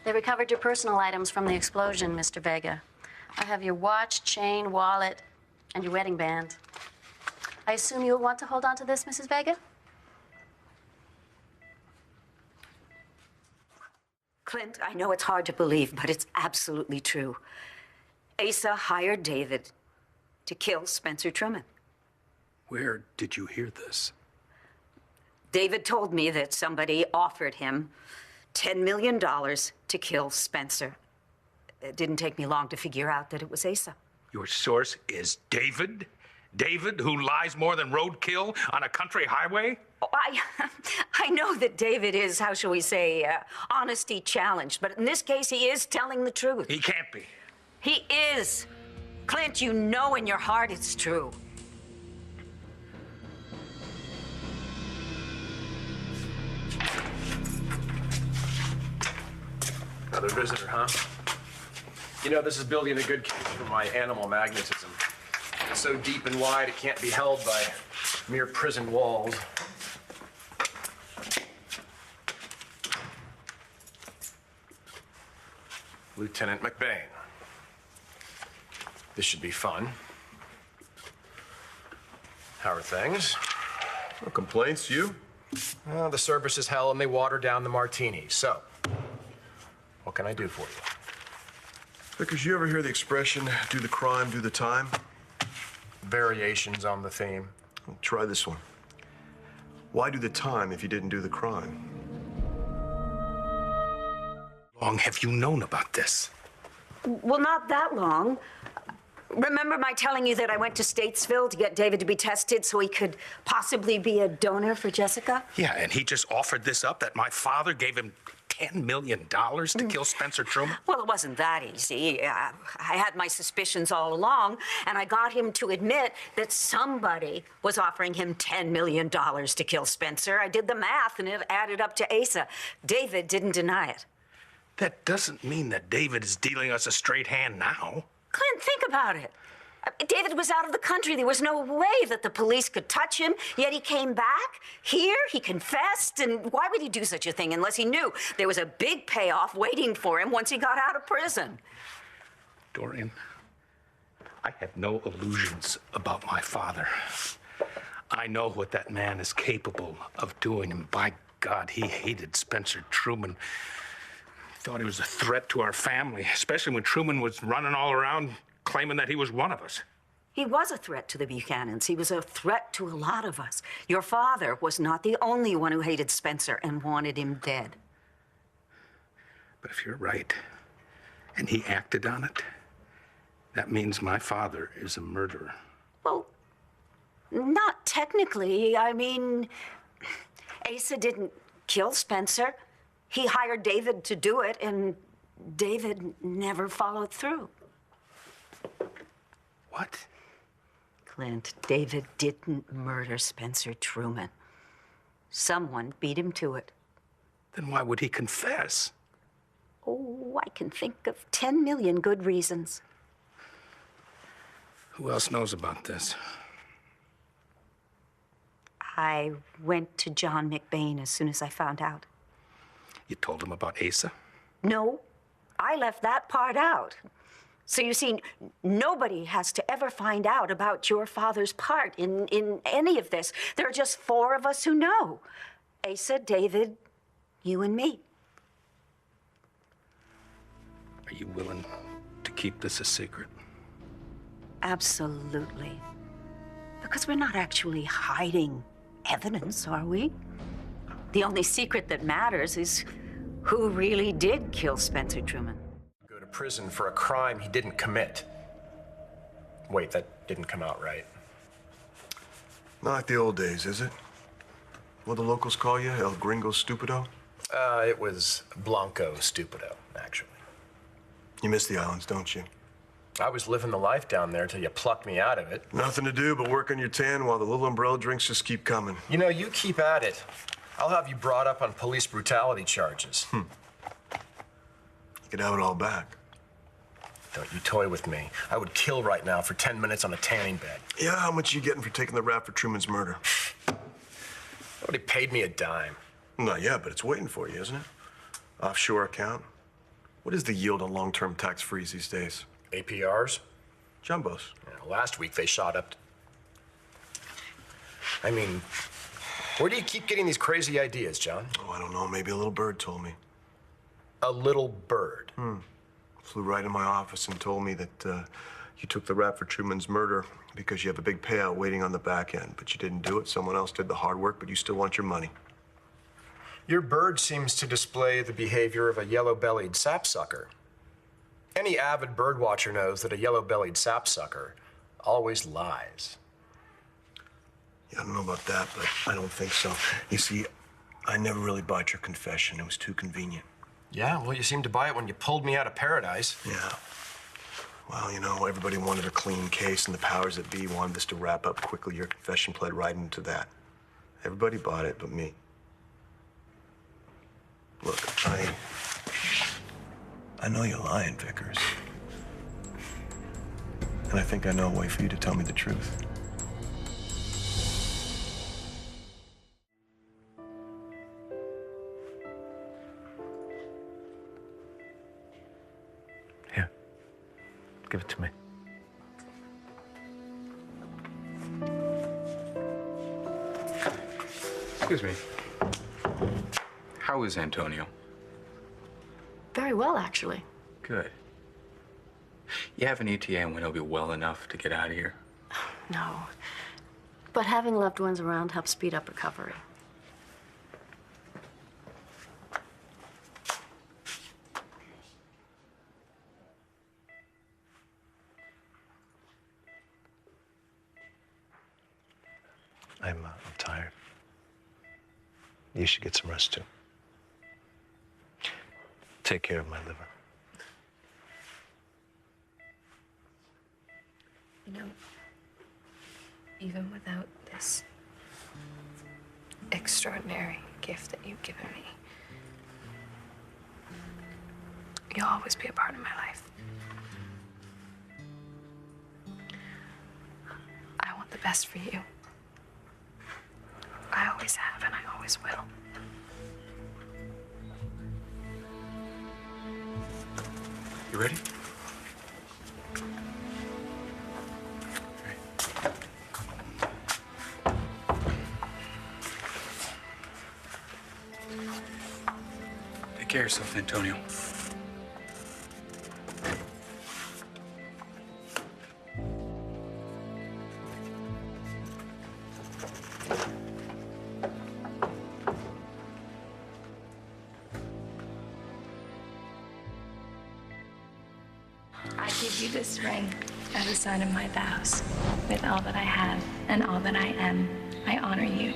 They recovered your personal items from the explosion, Mr. Vega. I have your watch, chain, wallet, and your wedding band. I assume you'll want to hold on to this, Mrs. Vega? Clint, I know it's hard to believe, but it's absolutely true. Asa hired David to kill Spencer Truman. Where did you hear this? David told me that somebody offered him $10 million to kill Spencer. It didn't take me long to figure out that it was Asa. Your source is David? David, who lies more than roadkill on a country highway? Oh, I know that David is, how shall we say, honesty challenged, but in this case, he is telling the truth. He can't be. He is. Clint, you know in your heart it's true. Another visitor, huh? You know, this is building a good case for my animal magnetism. It's so deep and wide, it can't be held by mere prison walls. Lieutenant McBain. This should be fun. How are things? No complaints, you? Well, the service is hell and they water down the martini. So, what can I do for you? Vickers, you ever hear the expression, do the crime, do the time? Variations on the theme. Well, try this one. Why do the time if you didn't do the crime? How long have you known about this? Well, not that long. Remember my telling you that I went to Statesville to get David to be tested so he could possibly be a donor for Jessica? Yeah, and he just offered this up, that my father gave him $10 million to kill Spencer Truman? Well, it wasn't that easy. I had my suspicions all along, and I got him to admit that somebody was offering him $10 million to kill Spencer. I did the math, and it added up to Asa. David didn't deny it. That doesn't mean that David is dealing us a straight hand now. Clint, think about it. David was out of the country. There was no way that the police could touch him, yet he came back here, he confessed, and why would he do such a thing unless he knew there was a big payoff waiting for him once he got out of prison? Dorian, I have no illusions about my father. I know what that man is capable of doing, and by God, he hated Spencer Truman. He thought he was a threat to our family, especially when Truman was running all around claiming that he was one of us. He was a threat to the Buchanans. He was a threat to a lot of us. Your father was not the only one who hated Spencer and wanted him dead. But if you're right, and he acted on it, that means my father is a murderer. Well, not technically. I mean, Asa didn't kill Spencer. He hired David to do it, and David never followed through. What? Clint, David didn't murder Spencer Truman. Someone beat him to it. Then why would he confess? Oh, I can think of 10 million good reasons. Who else knows about this? I went to John McBain as soon as I found out. You told him about Asa? No, I left that part out. So you see, nobody has to ever find out about your father's part in any of this. There are just 4 of us who know. Asa, David, you and me. Are you willing to keep this a secret? Absolutely. Because we're not actually hiding evidence, are we? The only secret that matters is who really did kill Spencer Truman. Go to prison for a crime he didn't commit. Wait, that didn't come out right. Not like the old days, is it? What the locals call you, El Gringo Stupido? It was Blanco Stupido, actually. You miss the islands, don't you? I was living the life down there till you plucked me out of it. Nothing to do but work on your tan while the little umbrella drinks just keep coming. You know, you keep at it. I'll have you brought up on police brutality charges. You could have it all back. Don't you toy with me. I would kill right now for 10 minutes on a tanning bed. Yeah, how much you getting for taking the rap for Truman's murder? Nobody paid me a dime. Not yet, but it's waiting for you, isn't it? Offshore account. What is the yield on long-term tax-frees these days? APRs? Jumbos. Last week they shot up. I mean, where do you keep getting these crazy ideas, John? Oh, I don't know. Maybe a little bird told me. A little bird. Flew right in my office and told me that you took the rap for Truman's murder because you have a big payout waiting on the back end. But you didn't do it. Someone else did the hard work, but you still want your money. Your bird seems to display the behavior of a yellow-bellied sapsucker. Any avid bird watcher knows that a yellow-bellied sapsucker always lies. Yeah, I don't know about that, but I don't think so. You see, I never really bought your confession. It was too convenient. Yeah, well, you seemed to buy it when you pulled me out of paradise. Yeah. Well, you know, everybody wanted a clean case, and the powers that be wanted this to wrap up quickly. Your confession played right into that. Everybody bought it but me. Look, I know you're lying, Vickers. And I think I know a way for you to tell me the truth. Here. Give it to me. Excuse me. How is Antonio? Very well, actually. Good. You have an ETA when he'll be well enough to get out of here? No. But having loved ones around helps speed up recovery. I'm tired. You should get some rest, too. Take care of my liver. You know, even without this extraordinary gift that you've given me, you'll always be a part of my life. I want the best for you. I always have, and I always will. You ready? Take care of yourself, Antonio. I give you this ring as a sign of my vows. With all that I have and all that I am, I honor you.